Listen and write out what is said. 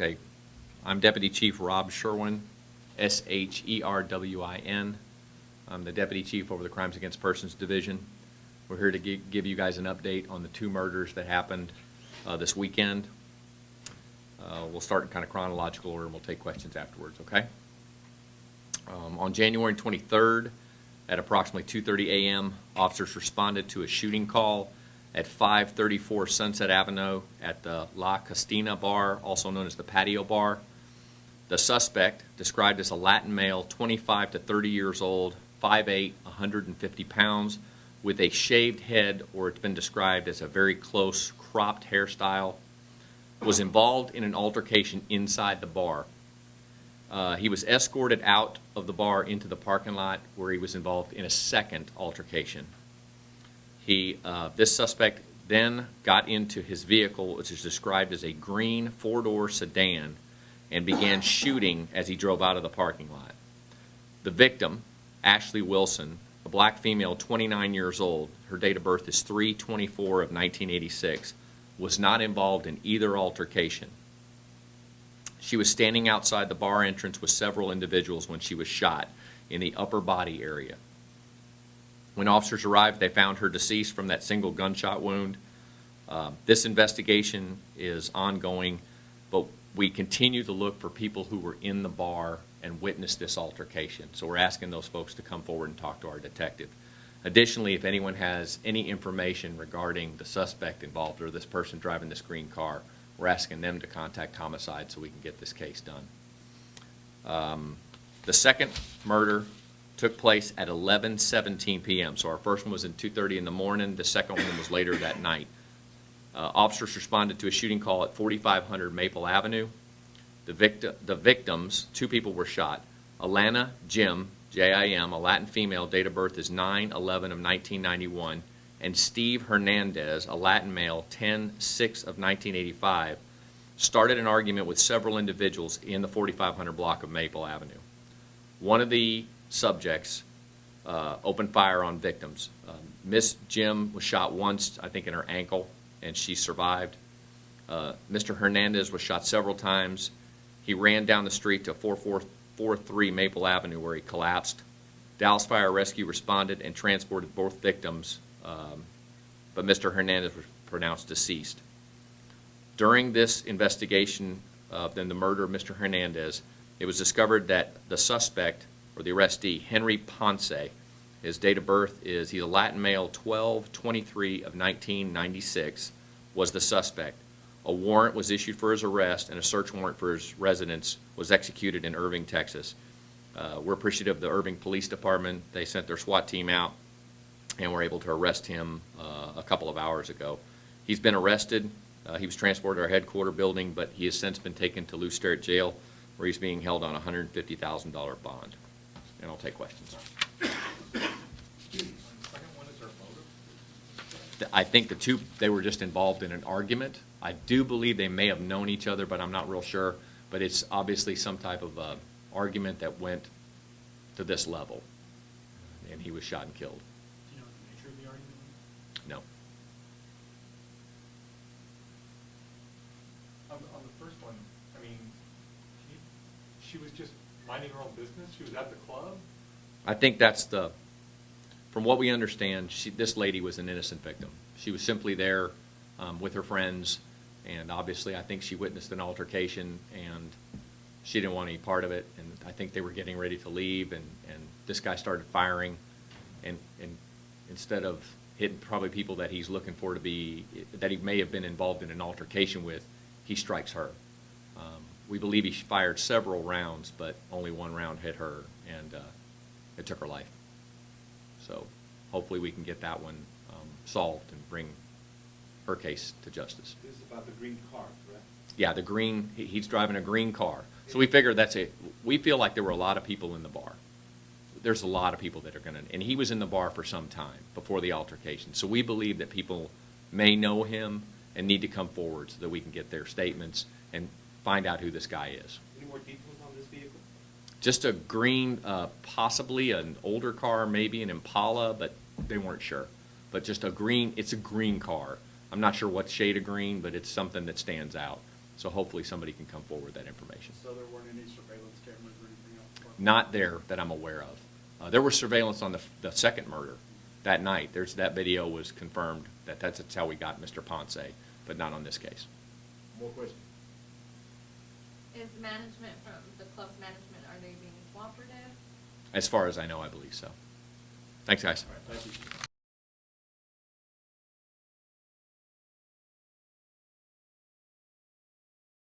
Okay. I'm Deputy Chief Rob Sherwin, Sherwin. I'm the Deputy Chief over the Crimes Against Persons Division. We're here to give you guys an update on the two murders that happened this weekend. We'll start in kind of chronological order and we'll take questions afterwards, okay? On January 23rd at approximately 2:30 a.m., officers responded to a shooting call at 534 Sunset Avenue at the La Castina Bar, also known as the Patio Bar. The suspect, described as a Latin male, 25 to 30 years old, 5'8", 150 pounds, with a shaved head, or it's been described as a very close cropped hairstyle, was involved in an altercation inside the bar. He was escorted out of the bar into the parking lot where he was involved in a second altercation. This suspect then got into his vehicle, which is described as a green four-door sedan, and began shooting as he drove out of the parking lot. The victim, Ashley Wilson, a black female, 29 years old, her date of birth is 3/24 of 1986, was not involved in either altercation. She was standing outside the bar entrance with several individuals when she was shot in the upper body area. When officers arrived, they found her deceased from that single gunshot wound. This investigation is ongoing, but we continue to look for people who were in the bar and witnessed this altercation. So we're asking those folks to come forward and talk to our detective. Additionally, if anyone has any information regarding the suspect involved or this person driving this green car, we're asking them to contact Homicides so we can get this case done. The second murder took place at 11:17 p.m. So our first one was at 2:30 in the morning. The second one was later that night. Officers responded to a shooting call at 4500 Maple Avenue. The victims, two people were shot. Alana Jim, J-I-M, a Latin female, date of birth is 9/11 of 1991, and Steve Hernandez, a Latin male, 10/6 of 1985, started an argument with several individuals in the 4500 block of Maple Avenue. One of the subjects opened fire on victims. Miss Jim was shot once, I think in her ankle, and she survived. Mr. Hernandez was shot several times. He ran down the street to 4443 Maple Avenue where he collapsed. Dallas Fire Rescue responded and transported both victims, but Mr. Hernandez was pronounced deceased. During this investigation of the murder of Mr. Hernandez, it was discovered that the suspect, or the arrestee, Henry Ponce, his date of birth is, he's a Latin male, 12/23 of 1996, was the suspect. A warrant was issued for his arrest, and a search warrant for his residence was executed in Irving, Texas. We're appreciative of the Irving Police Department. They sent their SWAT team out and were able to arrest him a couple of hours ago. He's been arrested. He was transported to our headquarters building, but he has since been taken to Lew Sterrett Jail, where he's being held on a $150,000 bond. And I'll take questions. I think the two, they were just involved in an argument. I do believe they may have known each other, but I'm not real sure. But it's obviously some type of argument that went to this level, and he was shot and killed. Do you know what the nature of the argument was? No. On the first one, I mean, she was just minding her own business? She was at the club? I think that's from what we understand, this lady was an innocent victim. She was simply there with her friends, and obviously I think she witnessed an altercation, and she didn't want any part of it, and I think they were getting ready to leave, and this guy started firing, and instead of hitting probably people that he's looking for that he may have been involved in an altercation with, he strikes her. We believe he fired several rounds, but only one round hit her, and it took her life. So hopefully we can get that one solved and bring her case to justice. This is about the green car, correct? Yeah, the green, he's driving a green car. So we figured that's it. We feel like there were a lot of people in the bar. There's a lot of people that are going to, and he was in the bar for some time before the altercation. So we believe that people may know him and need to come forward so that we can get their statements and find out who this guy is. Any more details on this vehicle? Just a green, possibly an older car, maybe an Impala, but they weren't sure. But just a green, it's a green car. I'm not sure what shade of green, but it's something that stands out. So hopefully somebody can come forward with that information. So there weren't any surveillance cameras or anything else? Not there that I'm aware of. There was surveillance on the second murder that night. That video was confirmed that's how we got Mr. Ponce, but not on this case. More questions? Is management from the club's management, are they being cooperative? As far as I know, I believe so. Thanks, guys. All right, thank you.